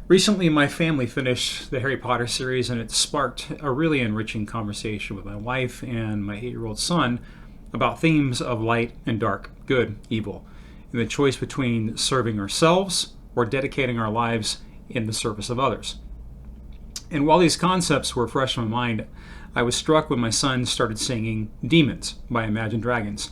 Recently, my family finished the Harry Potter series, and it sparked a really enriching conversation with my wife and my 8-year-old son about themes of light and dark, good, evil, and the choice between serving ourselves or dedicating our lives in the service of others. And while these concepts were fresh in my mind, I was struck when my son started singing Demons by Imagine Dragons.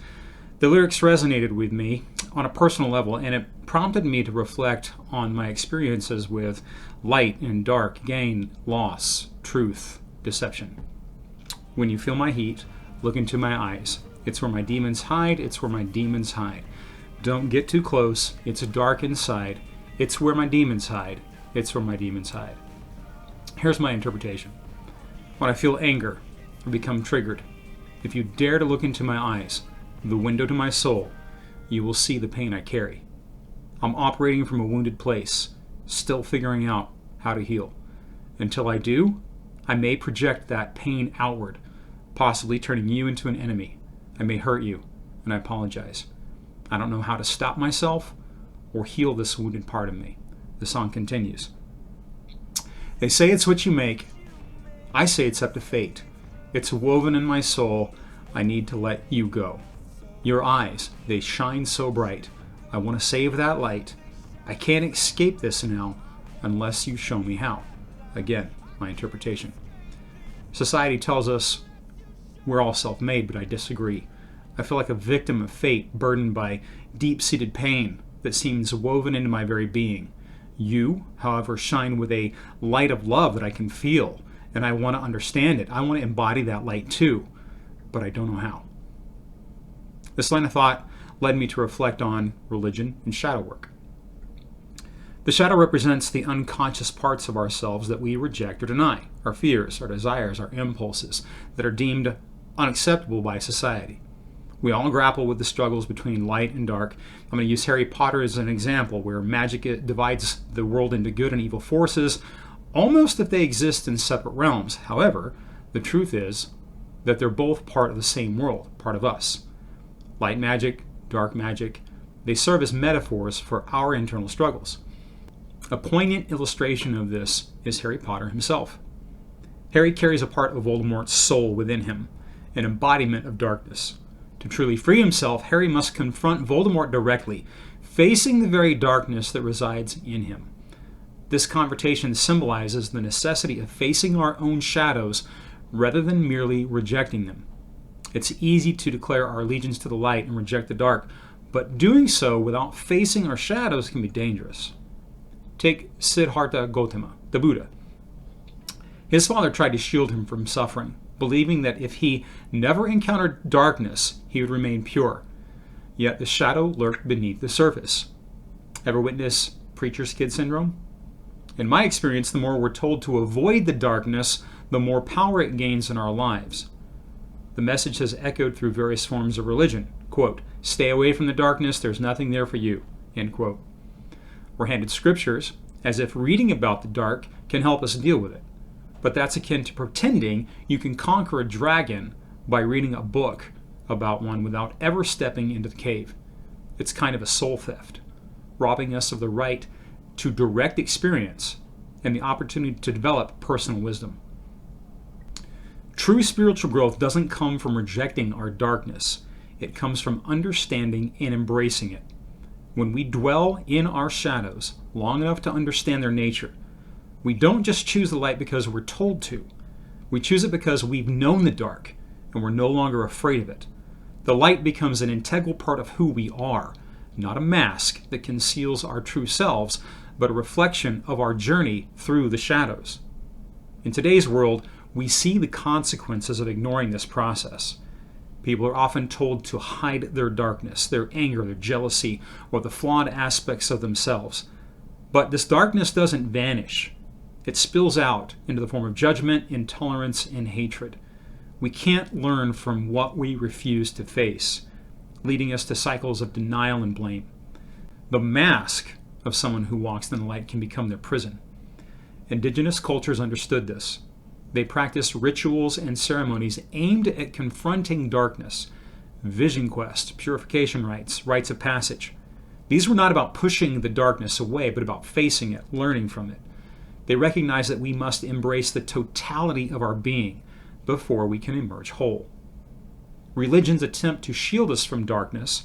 The lyrics resonated with me on a personal level, and it prompted me to reflect on my experiences with light and dark, gain, loss, truth, deception. When you feel my heat, look into my eyes. It's where my demons hide, it's where my demons hide. Don't get too close, it's dark inside. It's where my demons hide, it's where my demons hide. Here's my interpretation. When I feel anger or become triggered, if you dare to look into my eyes, the window to my soul, you will see the pain I carry. I'm operating from a wounded place, still figuring out how to heal. Until I do, I may project that pain outward, possibly turning you into an enemy. I may hurt you, and I apologize. I don't know how to stop myself or heal this wounded part of me. The song continues. They say it's what you make. I say it's up to fate. It's woven in my soul. I need to let you go. Your eyes, they shine so bright. I want to save that light. I can't escape this now unless you show me how. Again, my interpretation. Society tells us we're all self-made, but I disagree. I feel like a victim of fate, burdened by deep-seated pain that seems woven into my very being. You, however, shine with a light of love that I can feel, and I want to understand it. I want to embody that light too, but I don't know how. This line of thought led me to reflect on religion and shadow work. The shadow represents the unconscious parts of ourselves that we reject or deny, our fears, our desires, our impulses that are deemed unacceptable by society. We all grapple with the struggles between light and dark. I'm going to use Harry Potter as an example, where magic divides the world into good and evil forces, almost if they exist in separate realms. However, the truth is that they're both part of the same world, part of us. Light magic, dark magic, they serve as metaphors for our internal struggles. A poignant illustration of this is Harry Potter himself. Harry carries a part of Voldemort's soul within him, an embodiment of darkness. To truly free himself, Harry must confront Voldemort directly, facing the very darkness that resides in him. This confrontation symbolizes the necessity of facing our own shadows rather than merely rejecting them. It's easy to declare our allegiance to the light and reject the dark, but doing so without facing our shadows can be dangerous. Take Siddhartha Gautama, the Buddha. His father tried to shield him from suffering, believing that if he never encountered darkness, he would remain pure. Yet the shadow lurked beneath the surface. Ever witness preacher's kid syndrome? In my experience, the more we're told to avoid the darkness, the more power it gains in our lives. The message has echoed through various forms of religion. Quote, "Stay away from the darkness, there's nothing there for you." End quote. We're handed scriptures as if reading about the dark can help us deal with it. But that's akin to pretending you can conquer a dragon by reading a book about one without ever stepping into the cave. It's kind of a soul theft, robbing us of the right to direct experience and the opportunity to develop personal wisdom. True spiritual growth doesn't come from rejecting our darkness. It comes from understanding and embracing it. When we dwell in our shadows long enough to understand their nature, we don't just choose the light because we're told to. We choose it because we've known the dark and we're no longer afraid of it. The light becomes an integral part of who we are, not a mask that conceals our true selves, but a reflection of our journey through the shadows. In today's world, we see the consequences of ignoring this process. People are often told to hide their darkness, their anger, their jealousy, or the flawed aspects of themselves. But this darkness doesn't vanish. It spills out into the form of judgment, intolerance, and hatred. We can't learn from what we refuse to face, leading us to cycles of denial and blame. The mask of someone who walks in the light can become their prison. Indigenous cultures understood this. They practiced rituals and ceremonies aimed at confronting darkness, vision quest, purification rites, rites of passage. These were not about pushing the darkness away, but about facing it, learning from it. They recognize that we must embrace the totality of our being before we can emerge whole. Religion's attempt to shield us from darkness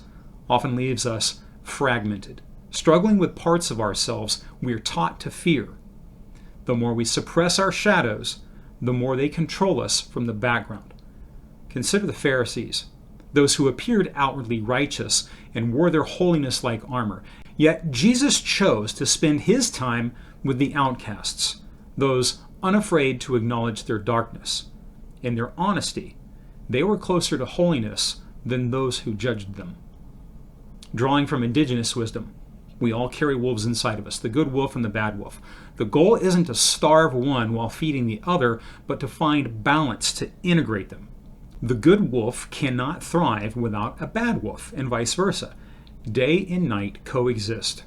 often leaves us fragmented, struggling with parts of ourselves we are taught to fear. The more we suppress our shadows, the more they control us from the background. Consider the Pharisees, those who appeared outwardly righteous and wore their holiness like armor. Yet Jesus chose to spend his time with the outcasts, those unafraid to acknowledge their darkness. In their honesty, they were closer to holiness than those who judged them. Drawing from indigenous wisdom, we all carry wolves inside of us, the good wolf and the bad wolf. The goal isn't to starve one while feeding the other, but to find balance to integrate them. The good wolf cannot thrive without a bad wolf, and vice versa. Day and night coexist.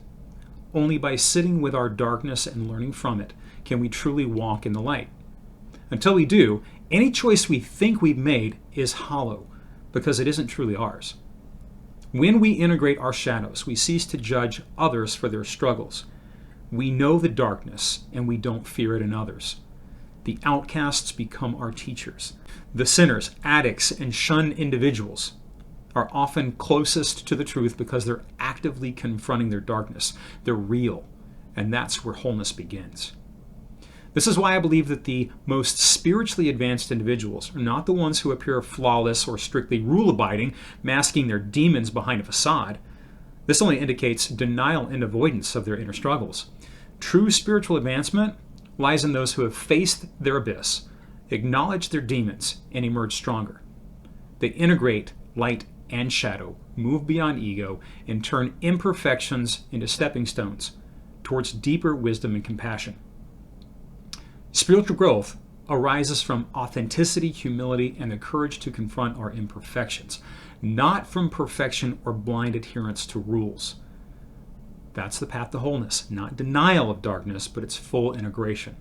Only by sitting with our darkness and learning from it can we truly walk in the light. Until we do, any choice we think we've made is hollow, because it isn't truly ours. When we integrate our shadows, we cease to judge others for their struggles. We know the darkness, and we don't fear it in others. The outcasts become our teachers. The sinners, addicts, and shunned individuals are often closest to the truth because they're actively confronting their darkness. They're real, and that's where wholeness begins. This is why I believe that the most spiritually advanced individuals are not the ones who appear flawless or strictly rule-abiding, masking their demons behind a facade. This only indicates denial and avoidance of their inner struggles. True spiritual advancement lies in those who have faced their abyss, acknowledged their demons, and emerged stronger. They integrate light and shadow, move beyond ego, and turn imperfections into stepping stones towards deeper wisdom and compassion. Spiritual growth arises from authenticity, humility, and the courage to confront our imperfections, not from perfection or blind adherence to rules. That's the path to wholeness, not denial of darkness, but its full integration.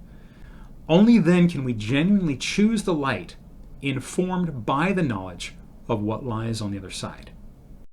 Only then can we genuinely choose the light, informed by the knowledge of what lies on the other side.